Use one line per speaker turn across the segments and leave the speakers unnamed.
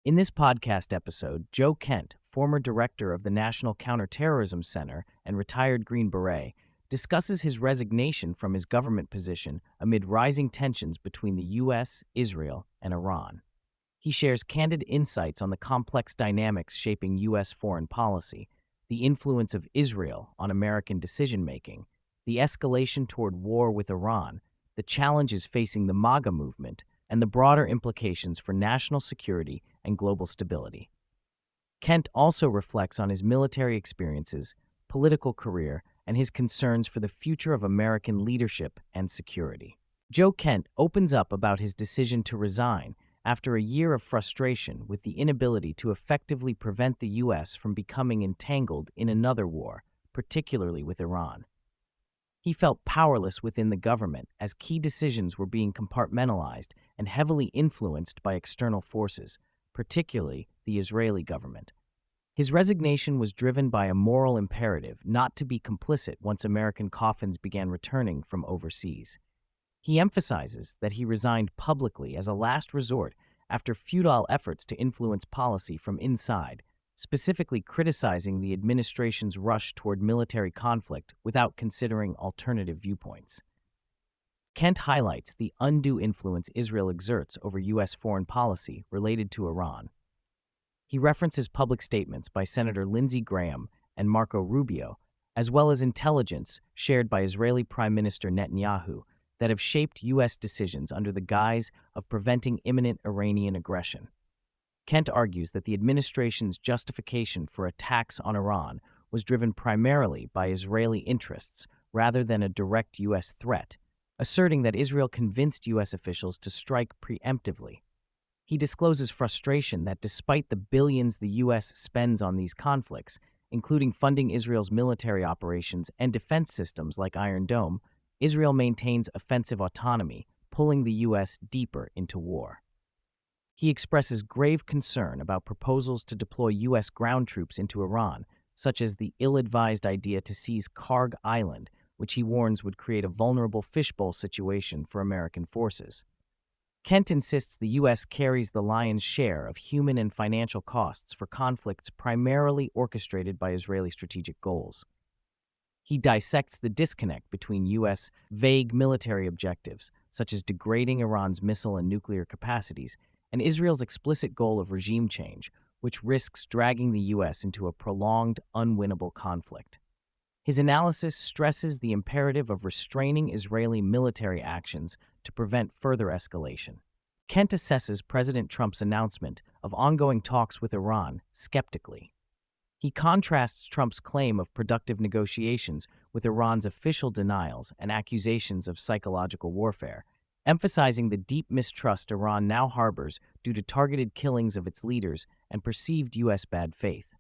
In this podcast episode, Joe Kent, former director of the National Counterterrorism Center and retired Green Beret, discusses his resignation from his government position amid rising tensions between the U.S., Israel, and Iran. He shares candid insights on the complex dynamics shaping U.S. foreign policy, the influence of Israel on American decision-making, the escalation toward war with Iran, the challenges facing the MAGA movement, and the broader implications for national security and global stability. Kent also reflects on his military experiences, political career, and his concerns for the future of American leadership and security. Joe Kent opens up about his decision to resign after a year of frustration with the inability to effectively prevent the U.S. from becoming entangled in another war, particularly with Iran. He felt powerless within the government as key decisions were being compartmentalized and heavily influenced by external forces, particularly the Israeli government. His resignation was driven by a moral imperative not to be complicit once American coffins began returning from overseas. He emphasizes that he resigned publicly as a last resort after futile efforts to influence policy from inside, specifically criticizing the administration's rush toward military conflict without considering alternative viewpoints. Kent highlights the undue influence Israel exerts over U.S. foreign policy related to Iran. He references public statements by Senator Lindsey Graham and Marco Rubio, as well as intelligence shared by Israeli Prime Minister Netanyahu, that have shaped U.S. decisions under the guise of preventing imminent Iranian aggression. Kent argues that the administration's justification for attacks on Iran was driven primarily by Israeli interests rather than a direct U.S. threat, asserting that Israel convinced U.S. officials to strike preemptively. He discloses frustration that despite the billions the U.S. spends on these conflicts, including funding Israel's military operations and defense systems like Iron Dome, Israel maintains offensive autonomy, pulling the U.S. deeper into war. He expresses grave concern about proposals to deploy U.S. ground troops into Iran, such as the ill-advised idea to seize Karg Island, which he warns would create a vulnerable fishbowl situation for American forces. Kent insists the U.S. carries the lion's share of human and financial costs for conflicts primarily orchestrated by Israeli strategic goals. He dissects the disconnect between U.S. vague military objectives, such as degrading Iran's missile and nuclear capacities, and Israel's explicit goal of regime change, which risks dragging the U.S. into a prolonged, unwinnable conflict. His analysis stresses the imperative of restraining Israeli military actions to prevent further escalation. Kent assesses President Trump's announcement of ongoing talks with Iran skeptically. He contrasts Trump's claim of productive negotiations with Iran's official denials and accusations of psychological warfare, emphasizing the deep mistrust Iran now harbors due to targeted killings of its leaders and perceived U.S. bad faith.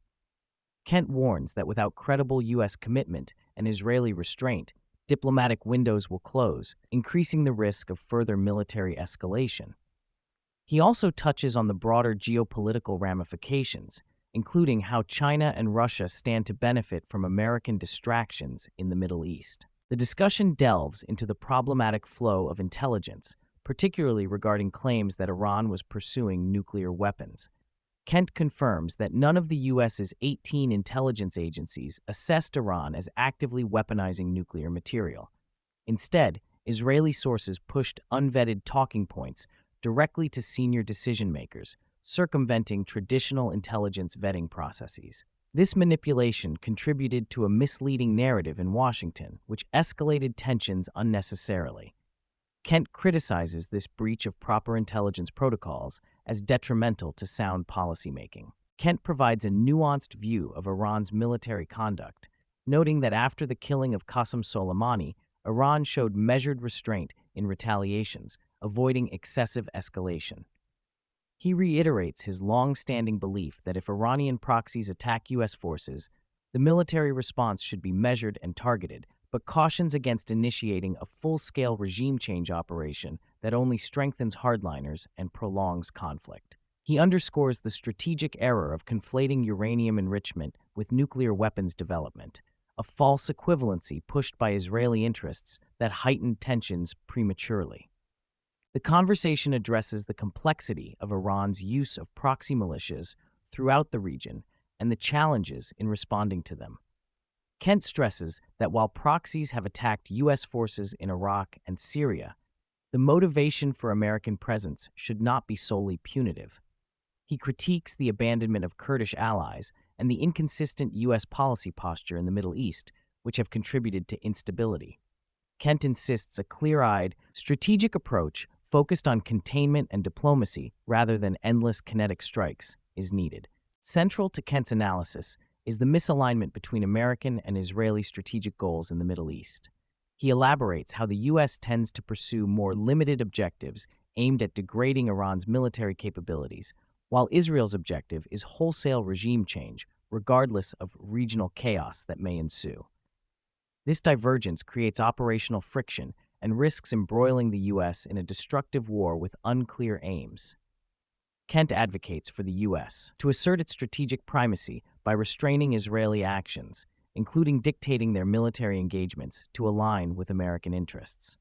Kent warns that without credible U.S. commitment and Israeli restraint, diplomatic windows will close, increasing the risk of further military escalation. He also touches on the broader geopolitical ramifications, including how China and Russia stand to benefit from American distractions in the Middle East. The discussion delves into the problematic flow of intelligence, particularly regarding claims that Iran was pursuing nuclear weapons. Kent confirms that none of the U.S.'s 18 intelligence agencies assessed Iran as actively weaponizing nuclear material. Instead, Israeli sources pushed unvetted talking points directly to senior decision-makers, circumventing traditional intelligence vetting processes. This manipulation contributed to a misleading narrative in Washington, which escalated tensions unnecessarily. Kent criticizes this breach of proper intelligence protocols as detrimental to sound policymaking. Kent provides a nuanced view of Iran's military conduct, noting that after the killing of Qasem Soleimani, Iran showed measured restraint in retaliations, avoiding excessive escalation. He reiterates his long-standing belief that if Iranian proxies attack U.S. forces, the military response should be measured and targeted, but cautions against initiating a full-scale regime change operation that only strengthens hardliners and prolongs conflict. He underscores the strategic error of conflating uranium enrichment with nuclear weapons development, a false equivalency pushed by Israeli interests that heightened tensions prematurely. The conversation addresses the complexity of Iran's use of proxy militias throughout the region and the challenges in responding to them. Kent stresses that while proxies have attacked U.S. forces in Iraq and Syria, the motivation for American presence should not be solely punitive. He critiques the abandonment of Kurdish allies and the inconsistent U.S. policy posture in the Middle East, which have contributed to instability. Kent insists a clear-eyed, strategic approach focused on containment and diplomacy rather than endless kinetic strikes is needed. Central to Kent's analysis is the misalignment between American and Israeli strategic goals in the Middle East. He elaborates how the U.S. tends to pursue more limited objectives aimed at degrading Iran's military capabilities, while Israel's objective is wholesale regime change, regardless of regional chaos that may ensue. This divergence creates operational friction and risks embroiling the U.S. in a destructive war with unclear aims. Kent advocates for the U.S. to assert its strategic primacy by restraining Israeli actions, including dictating their military engagements to align with American interests.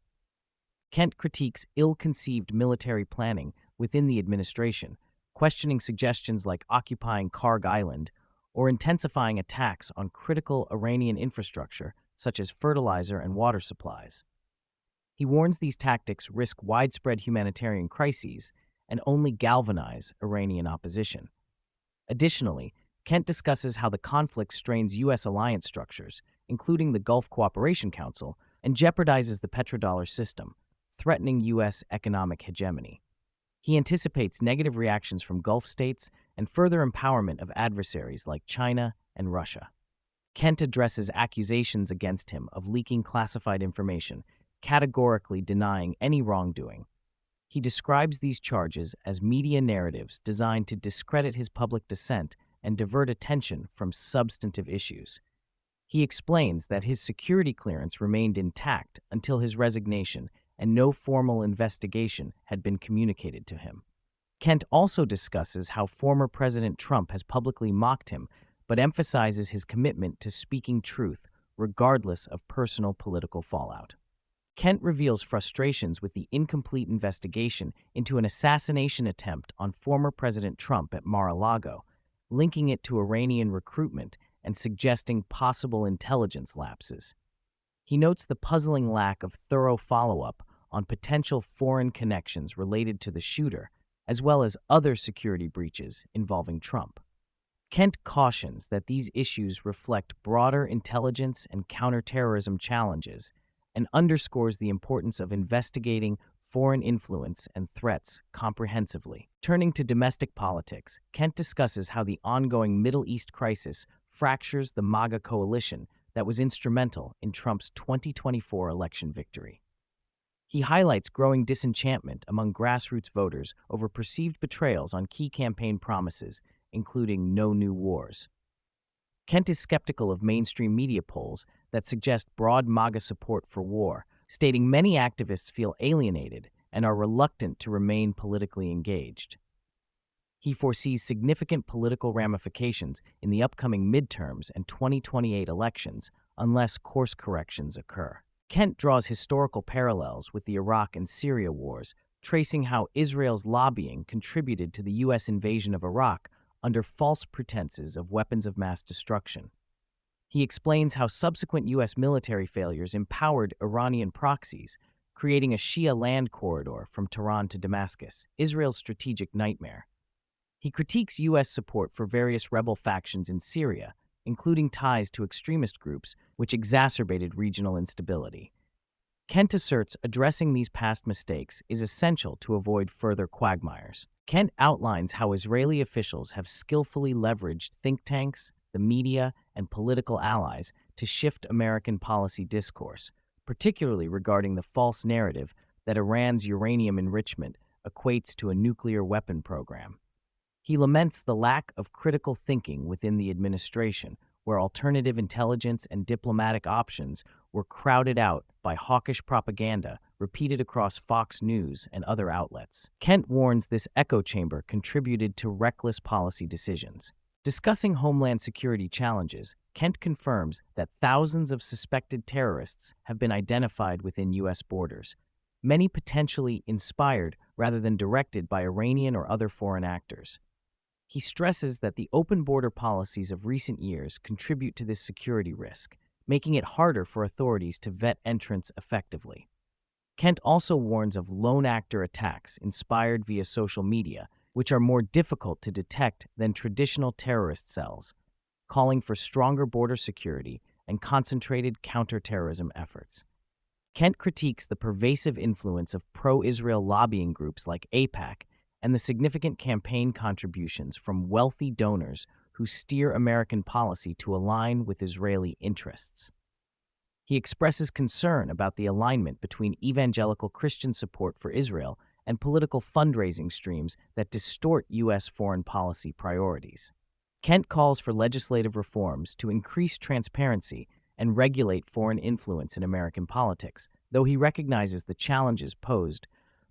Kent critiques ill-conceived military planning within the administration, questioning suggestions like occupying Karg Island or intensifying attacks on critical Iranian infrastructure such as fertilizer and water supplies. He warns these tactics risk widespread humanitarian crises and only galvanize Iranian opposition. Additionally, Kent discusses how the conflict strains U.S. alliance structures, including the Gulf Cooperation Council, and jeopardizes the petrodollar system, threatening U.S. economic hegemony. He anticipates negative reactions from Gulf states and further empowerment of adversaries like China and Russia. Kent addresses accusations against him of leaking classified information, categorically denying any wrongdoing. He describes these charges as media narratives designed to discredit his public dissent and divert attention from substantive issues. He explains that his security clearance remained intact until his resignation and no formal investigation had been communicated to him. Kent also discusses how former President Trump has publicly mocked him, but emphasizes his commitment to speaking truth regardless of personal political fallout. Kent reveals frustrations with the incomplete investigation into an assassination attempt on former President Trump at Mar-a-Lago, linking it to Iranian recruitment and suggesting possible intelligence lapses. He notes the puzzling lack of thorough follow-up on potential foreign connections related to the shooter, as well as other security breaches involving Trump. Kent cautions that these issues reflect broader intelligence and counterterrorism challenges and underscores the importance of investigating foreign influence and threats comprehensively. Turning to domestic politics, Kent discusses how the ongoing Middle East crisis fractures the MAGA coalition that was instrumental in Trump's 2024 election victory. He highlights growing disenchantment among grassroots voters over perceived betrayals on key campaign promises, including no new wars. Kent is skeptical of mainstream media polls that suggest broad MAGA support for war, stating many activists feel alienated and are reluctant to remain politically engaged. He foresees significant political ramifications in the upcoming midterms and 2028 elections unless course corrections occur. Kent draws historical parallels with the Iraq and Syria wars, tracing how Israel's lobbying contributed to the U.S. invasion of Iraq under false pretenses of weapons of mass destruction. He explains how subsequent U.S. military failures empowered Iranian proxies, creating a Shia land corridor from Tehran to Damascus, Israel's strategic nightmare. He critiques U.S. support for various rebel factions in Syria, including ties to extremist groups, which exacerbated regional instability. Kent asserts addressing these past mistakes is essential to avoid further quagmires. Kent outlines how Israeli officials have skillfully leveraged think tanks, the media, and political allies to shift American policy discourse, particularly regarding the false narrative that Iran's uranium enrichment equates to a nuclear weapon program. He laments the lack of critical thinking within the administration, where alternative intelligence and diplomatic options were crowded out by hawkish propaganda repeated across Fox News and other outlets. Kent warns this echo chamber contributed to reckless policy decisions. Discussing Homeland security challenges, Kent confirms that thousands of suspected terrorists have been identified within U.S. borders. many potentially inspired rather than directed by Iranian or other foreign actors. He stresses that the open border policies of recent years contribute to this security risk, making it harder for authorities to vet entrants effectively. Kent also warns of lone actor attacks inspired via social media, which are more difficult to detect than traditional terrorist cells, calling for stronger border security and concentrated counterterrorism efforts. Kent critiques the pervasive influence of pro-Israel lobbying groups like AIPAC and the significant campaign contributions from wealthy donors who steer American policy to align with Israeli interests. He expresses concern about the alignment between evangelical Christian support for Israel and political fundraising streams that distort U.S. foreign policy priorities. Kent calls for legislative reforms to increase transparency and regulate foreign influence in American politics, though he recognizes the challenges posed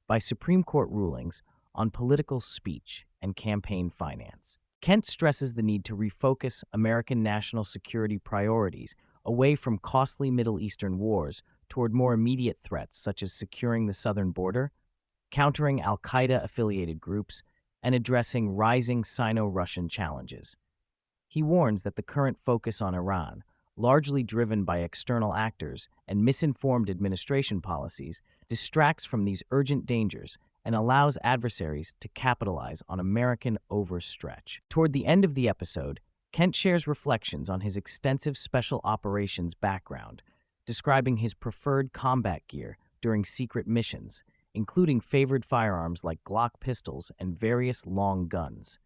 by Supreme Court rulings on political speech and campaign finance. Kent stresses the need to refocus American national security priorities away from costly Middle Eastern wars toward more immediate threats such as securing the southern border, countering al-Qaeda-affiliated groups, and addressing rising Sino-Russian challenges. He warns that the current focus on Iran, largely driven by external actors and misinformed administration policies, distracts from these urgent dangers and allows adversaries to capitalize on American overstretch. Toward the end of the episode, Kent shares reflections on his extensive special operations background, describing his preferred combat gear during secret missions, including favored firearms like Glock pistols and various long guns.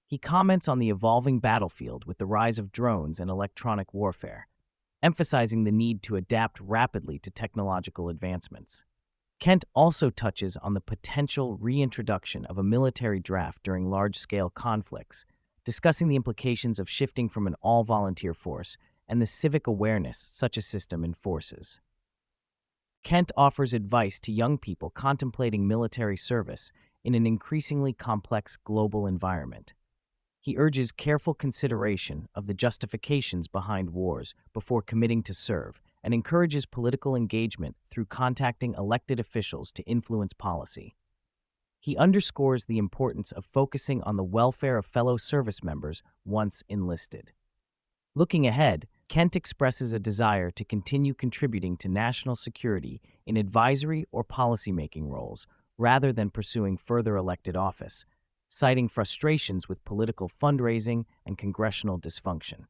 He comments on the evolving battlefield with the rise of drones and electronic warfare, emphasizing the need to adapt rapidly to technological advancements. Kent also touches on the potential reintroduction of a military draft during large-scale conflicts, discussing the implications of shifting from an all-volunteer force and the civic awareness such a system enforces. Kent offers advice to young people contemplating military service in an increasingly complex global environment. He urges careful consideration of the justifications behind wars before committing to serve and encourages political engagement through contacting elected officials to influence policy. He underscores the importance of focusing on the welfare of fellow service members once enlisted. Looking ahead, Kent expresses a desire to continue contributing to national security in advisory or policymaking roles rather than pursuing further elected office, citing frustrations with political fundraising and congressional dysfunction.